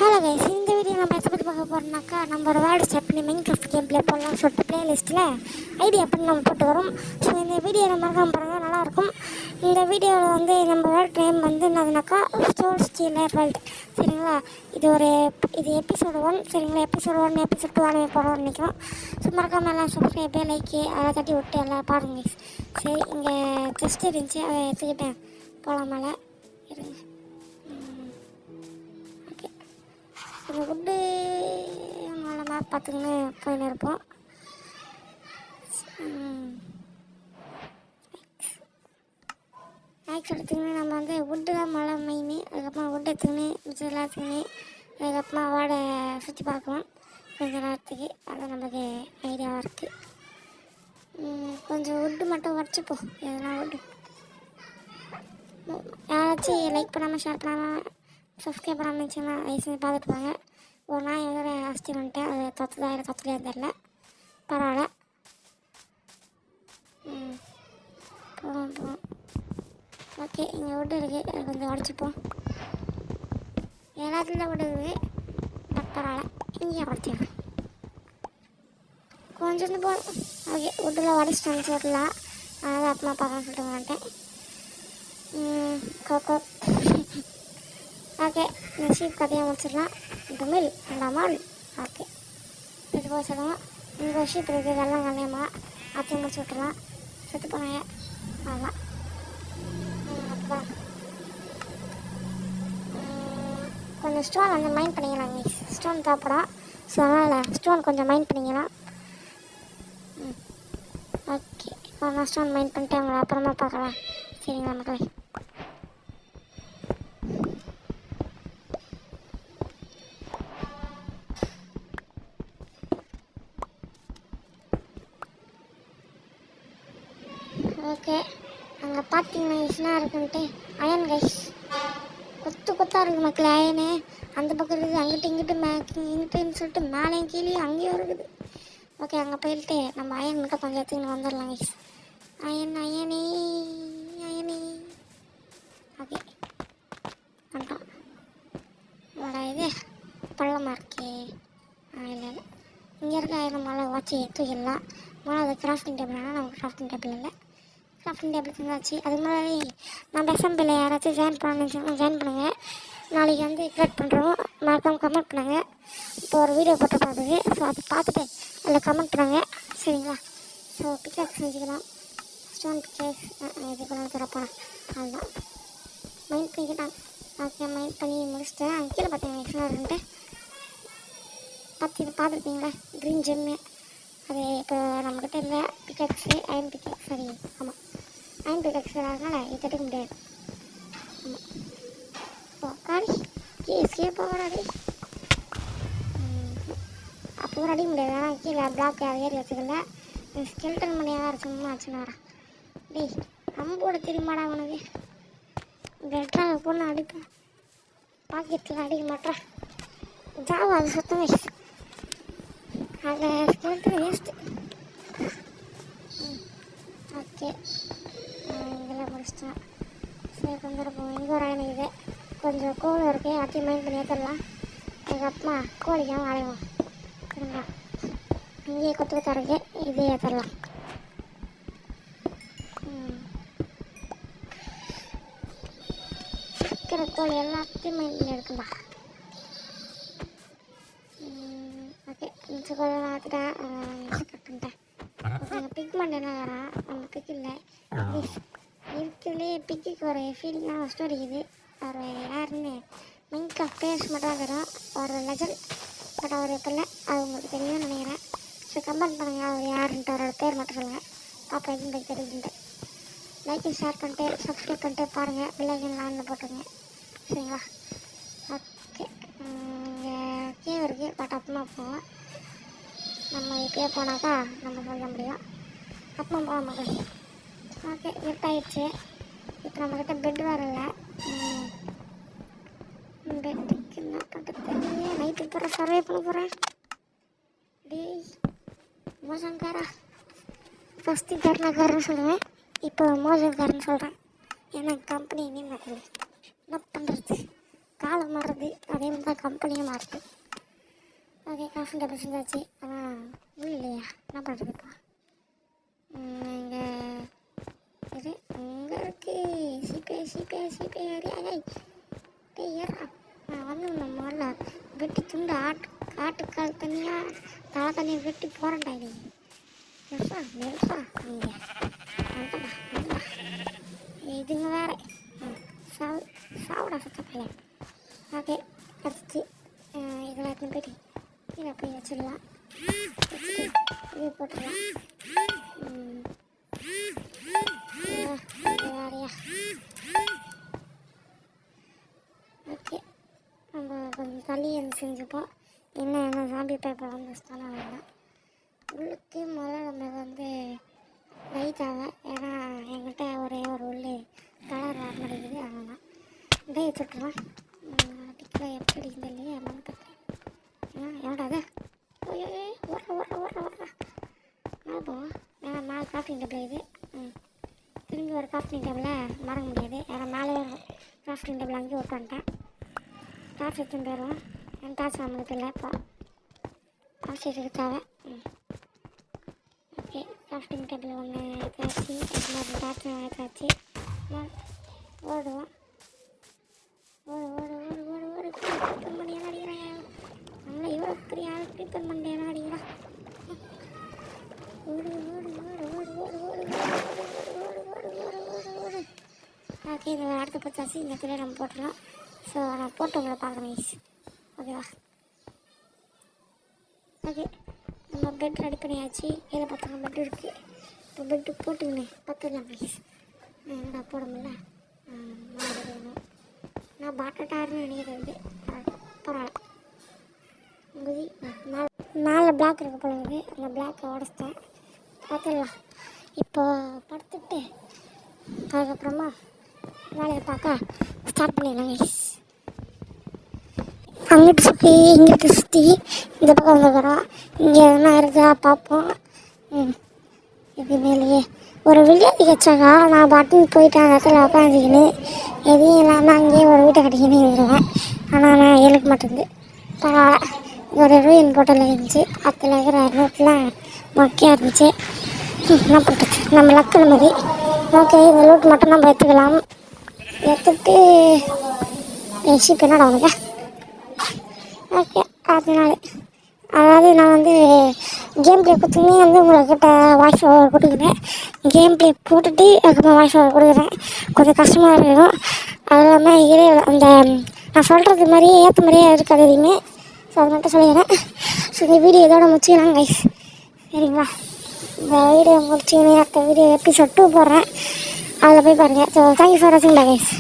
Hello guys, இந்த video நம்ம எதை பற்றி பார்க்க போகிறோம்னாக்கா நம்மளோட வேர்டு ஸ்டெப் பண்ணி மைன்கிராஃப்ட் கேம் ப்ளே பண்ணலாம்னு சொல்லிட்டு ப்ளேலிஸ்ட்டில் ஐடியா பண்ணி நம்ம போட்டு வரோம். ஸோ இந்த வீடியோ நம்ம பாருங்கள், நல்லாயிருக்கும். இந்த வீடியோவில் வந்து நம்ம வேர்ல்டு நேம் வந்து என்னதுனாக்கா ஸ்டோர் ஸ்டீலர் வேர்ல்டு. சரிங்களா, இது எபிசோடு 1. சரிங்களா, எபிசோடு 1 எபிசோட் 2 ஆனவே போகிறோம்னு நினைக்கிறோம். ஸோ மறக்காமல் எல்லாம் சப்ஸ்கிரைபே லைக்கு அதை தட்டி விட்டு எல்லாம் பாருங்க. சரி, இங்கே ஜஸ்ட் இருந்துச்சு, அதை எடுத்துக்கிட்டேன். போகலாம் மேலே இருங்க. இந்த வுட்டு மேலே மேப் பார்த்துக்கின்னு போயின்னு இருப்போம். மேக்ஸ் எடுத்துக்கின்னு நம்ம வந்து வுட்டு தான் மழை மெயின். அதுக்கப்புறம் வுட்டு எடுத்துக்கின்னு மிச்சம் எல்லாத்துக்குன்னு அதுக்கப்புறமா வாடை சுற்றி பார்க்கலாம் கொஞ்சம் நேரத்துக்கு. அது நமக்கு ஐடியாவாக இருக்குது. கொஞ்சம் வுட்டு மட்டும் உடச்சிப்போம். எதனா வுட்டு யாராச்சும் லைக் பண்ணாமல் ஷேர் பண்ணாமல் சப்ஸ்கிரைப் பண்ணாமல் இருந்துச்சுன்னா ஐஸ் பார்த்துட்டு போங்க. ஒரு நாள் எதிர அஸ்தி வந்துட்டேன், அது தொத்துதா இல்லை தொத்துலையா தெரில, பரவாயில்ல. போவோம். ஓகே, இங்கே வுட்டு இருக்குது, கொஞ்சம் உடச்சிப்போம். எல்லாத்துலேயும் வுட்டு இருக்குது, பட் பரவாயில்ல, இங்கேயே உடச்சிடலாம். கொஞ்சம் போதும். ஓகே, வுட்டில் உடச்சிட்டு சொல்லலாம், அதனால் அப்புறமா பார்க்கலாம்னு சொல்லிட்டு வந்துட்டேன். கோகோ ஓகே, இந்த ஷீப் கதையாக முடிச்சிடலாம். தமிழ் அண்டாமல். ஓகே, இது போக சொல்லுவோம். இங்கே ஒரு ஷீப் இருக்குது, வெள்ளம் கல்யாணமா அத்தையும் முடிச்சு விட்டுலாம். செத்து போனாங்க, அதெல்லாம் அப்பா. கொஞ்சம் ஸ்டோன் வந்து மைண்ட் பண்ணிக்கலாம். ஸ்டோன் தேவைப்படும், ஸோ அதனால் ஸ்டோன் கொஞ்சம் மைண்ட் பண்ணிக்கலாம். ஓகே, இப்போ நான் ஸ்டோன் மைண்ட் பண்ணிட்டு அவங்கள அப்புறமா பார்க்கலாம். சரிங்களா மக்களே? ஓகே, அங்கே பார்த்தீங்கன்னா என்ன இருக்குன்ட்டு அயன் கைஸ், கொத்தாக இருக்குது மக்கள். அயனு அந்த பக்கம் இருக்குது, அங்கிட்டு இங்கிட்டுன்னு சொல்லிட்டு மேலேயும் கீழே அங்கேயும் இருக்குது. ஓகே, அங்கே போயிட்டு நம்ம அயன் மட்டும் கொஞ்சம் எடுத்துக்கின்னு வந்துடலாம் கைஸ். அயனே. ஓகே, வந்துட்டோம். இது பள்ளமாக இருக்கே. இல்லை இங்கே இருக்க அயன் மழை வாட்சி தூக்கிடலாம். மழை அது கிராஃப்டிங் டேபிள், ஆனால் நமக்கு கிராஃப்டிங் டேபிள் இல்லை. கிராஃப்டிங் டேபிள் இருந்தாச்சு. அதுக்கு முன்னாடி நம்ம எஸ்எம்பியில் யாராச்சும் ஜாயின் பண்ணணுன்னு ஜாயின் பண்ணுங்கள். நாளைக்கு வந்து கிரியேட் பண்ணுறோம், மறக்காமல் கமெண்ட் பண்ணுங்கள். இப்போ ஒரு வீடியோ போட்டு பார்த்துக்கு, ஸோ அதை பார்த்துட்டு அதில் கமெண்ட் பண்ணுங்கள். சரிங்களா? ஸோ பிக்சர்ஸ் செஞ்சுக்கலாம். ஸ்டோன் பிக்சர்ஸ் இது பண்ண தரப்போகிறேன். அதுதான் மைண்ட் பண்ணிக்கிட்டான். ஓகே, மைண்ட் பண்ணி முடிச்சுட்டேன். அங்கே கீழே பார்த்தீங்கன்னா எக்ஸ்ட்ரா இருக்குன்ட்டு பார்த்துருப்பீங்களா, க்ரீன் ஜெம்மு. அது இப்போ நம்மக்கிட்ட இல்லை பிக்கெக்ஸு, அயன் பிக்கெக்ஸ். சரி, ஆமாம், அயன் பிக்கெக்ஸ் அதனால இது தட்டுக்க முடியாது. ஆமாம், இப்போ காடி எஸ்கேப் போகிறாடி. அப்போ கூட அடிக்க முடியாது, ஆனால் கீழே பிளாக் ஏறி வச்சுக்கல. ஸ்கெல்டன் மணியாக இருக்குன்னு வச்சுன்னு வரேன். டேய், அம்போட தெரியுமாடா உனக்கு? பெட்ராக பொண்ணு அடிப்பேன், பாக்கெட்டில் அடிக்க மாட்டேன். ஜாவா அது சுத்தமே அதில் ஸ்கெல்டன் வேஸ்ட்டு. ஓகே, இதெல்லாம் முடிச்சிட்டேன். சரி, கொஞ்சம் இருக்கும். இங்கே ஒரு அயன் இது, கொஞ்சம் கோலம் இருக்குது, அத்தையும் மைண்ட் பண்ணி ஏற்றலாம். அதுக்கப்புறமா கோழிக்காமல் அலைவோம். சரிங்களா? இங்கேயே கொத்து இருக்கு, இதே ஏற்றலாம். இருக்கிற கோழி எல்லாத்தையும் மைண்ட் பண்ணி எடுக்கண்டா. ஓகே, மிச்ச கோழி நான் ஏற்றுட்டேன், கட் பண்ணிட்டேன். ஓகே, பிக்மெண்ட் என்ன வரேன், நம்ம பிக் இல்லை இருக்கிறதுலே பிக்குக்கு ஒரு ஃபீலிங்காக ஸ்டோரி இது. அவர் யாருன்னு மைன்கிராஃப்ட் பேர்ஸ் மட்டும் தான் தரும், ஒரு லெஜண்ட். பட் அவர் இப்போ இல்லை, அது உங்களுக்கு தெரியும்னு நினைக்கிறேன். ஸோ கமெண்ட் பண்ணுங்கள் அவர் யாருன்ட்டு, அவரோட பேர் மட்டும் சொல்லுங்கள். பாப்பா எதுவும் போய் தெரியுதுன்ட்டு லைக் ஷேர் பண்ணிட்டு சப்ஸ்கிரைப் பண்ணிட்டு பாருங்கள். பெல்லைக்கன் ஆனில் போட்டுருங்க. சரிங்களா? ஓகே, இங்கே கேவ் இருக்குது, பட் அப்புறமா போவோம். நம்ம இப்போயே போனாக்கா நம்ம சொல்ல முடியும். அப்புறமா போக மாட்டோம். ஓகே, இருட்டாயிடுச்சு. இப்போ நம்மக்கிட்ட பெட் வரல. பெட்டுக்கு என்ன பண்ணுறது? நைட்டு போகிற சர்வே பண்ண போகிறேன். டேய் மோசங்காரா, ஃபஸ்ட்டு கருணாக்காரன்னு சொல்லுவேன், இப்போ மோசங்காரன்னு சொல்கிறேன். ஏன்னா கம்பெனி நேம் என்ன பண்ணுறது? காலம் மாறுறது, அதே மாதிரி தான் கம்பெனியும் மாறுது. ஓகே, கிராஃப்டிங் டேபிள் செஞ்சாச்சு. ஆனால் உள்ள இல்லையா, என்ன பண்ணுறதுப்பா? இங்கே இது இங்கே இருக்குது. சிபே ஏறியா ஏறா. நான் வந்து நம்ம முதல்ல வெட்டி துண்டு ஆட்டுக்கால் தனியாக தலை தண்ணியை வெட்டி போகிறேன்டா. இது நெருப்பா இங்கே வந்துடா. இதுங்க வேறு சாப்பிடா சத்தப்பையா. ஓகே, அடுத்து இதெல்லாம் எடுத்துன்னு போயிட்டு கீழே போய் வச்சிடலாம். இது போட்டுடலாம். வேறையா. ஓகே, நம்ம கொஞ்சம் தள்ளி வந்து செஞ்சுப்போம். என்ன சாம்பி பேப்பர் வந்து ஸ்தானம் வேண்டாம். உள்ளுக்கு முதல்ல நம்ம வந்து லைட்டாக, ஏன்னா என்கிட்ட ஒரே ஒரு உள்ளு கலர் வர மாட்டேங்குது. அதனால் இதை சுட்டுலாம். டிக்கில் எப்படி அடிக்குது இல்லையா, என்னன்னு பார்த்தேன். எவ்வளோ அது வர மேலே போவோம். ஏன்னா மேலே கிராஃப்டிங் டேபிள் இது. திரும்பி ஒரு கிராஃப்டிங் டேபிளில் மறக்க முடியாது. ஏன்னா மேலே கிராஃப்டிங் டேபிள் அங்கேயே ஒர்க் பண்ணிட்டேன். டார்ச் எடுத்துன்னு போயிடுவோம். என் டார்ச் நம்மளுக்கு இல்லை இப்போ. டார்ச் எடுத்து தேவை. ஓகே, கிராஃப்டிங் டேபிள் ஒன்று எடுத்தாச்சு. டார்ச் எடுத்தாச்சு. ஓடுவோம். ஓடு க்ரீப்பர் பண்ணி என்ன அடிக்கிறாங்க? நம்மளை இவ்வளோ பெரிய ஆள் க்ரீப்பர் பண்ணி என்ன அடிக்கிறான்? ஓடு. ஓகே, இதை அடுத்த பச்சாச்சு. இந்த கீழே நம்ம போட்டுடலாம். ஸோ நான் போட்டு உங்களை பார்க்குறேன். ஓகேவா? ஓகே, நம்ம பெட் ரெடி பண்ணியாச்சு. இதில் பார்த்தோம் பெட் இருக்குது. இப்போ பெட்டு போட்டுக்கினேன் பார்த்துக்கலாம் ப்ளீஸ். என்னடா போட முடியல. வேணும். நான் பாட்டாருன்னு நினைக்கிறது. பரவாயில்ல. குதி மேலே பிளாக் இருக்க போல இருக்குது. அந்த பிளாக்கை உடச்சிட்டேன். பார்த்துடலாம். இப்போ படுத்துட்டு அதுக்கப்புறமா வேலையை பார்க்க ஸ்டார்ட் பண்ணிடலாம் கைஸ். அங்கிட்டு சுற்றி இங்கிட்டு சுற்றி இந்த பக்கம் வந்துக்கிறோம். இங்கே எதுனா இருக்கா பார்ப்போம். இது மேலேயே ஒரு வில்லேஜ் வச்சாக்கா நான் பாட்டுன்னு போயிட்டு அந்த இடத்துல உட்காந்துக்கின்னு எதையும் இல்லாமல் அங்கேயே ஒரு வீட்டை கட்டிக்கின்னு இருந்துருவேன். ஆனால் நான் எழுக்க மாட்டேங்குது. பரவாயில்ல. ஒரு ரூயின் போட்டோவில் இருந்துச்சு. அதில் இருக்கிற நோட்டெலாம் மொக்கையாக இருந்துச்சு. என்ன பண்ணுறது, நம்ம லக்கில் மாதிரி. ஓகே, இந்த லூட் மட்டும் நம்ம எடுத்துக்கலாம். எடுத்துகிட்டு ஷிப் என்னடா உனக்கு? ஓகே, அதாவது நான் வந்து கேம் ப்ளே கொடுத்துமே வந்து உங்கள்கிட்ட வாய்ஸ் ஓவர் கொடுக்குறேன். கேம் ப்ளே போட்டுட்டு அதுக்கப்புறம் வாய்ஸ் ஓவர் கொடுக்குறேன். கொஞ்சம் கஷ்டமாக இருக்கும். அது இல்லாமல் அந்த நான் சொல்கிறது மாதிரியே ஏற்ற மாதிரியே இருக்காது எதுவுமே. ஸோ அது மட்டும் சொல்லிடுறேன். ஸோ இந்த வீடியோ இதோட முடிச்சுக்கலாம் கைஸ். சரிங்களா? இந்த வீடியோ முடிச்சுக்கினே அடுத்த வீடியோ எபிசோட் 2 போடுறேன். அதில் போய் பாருங்கள். ஸோ தேங்க்யூ ஃபார் வாட்சிங் கைஸ்.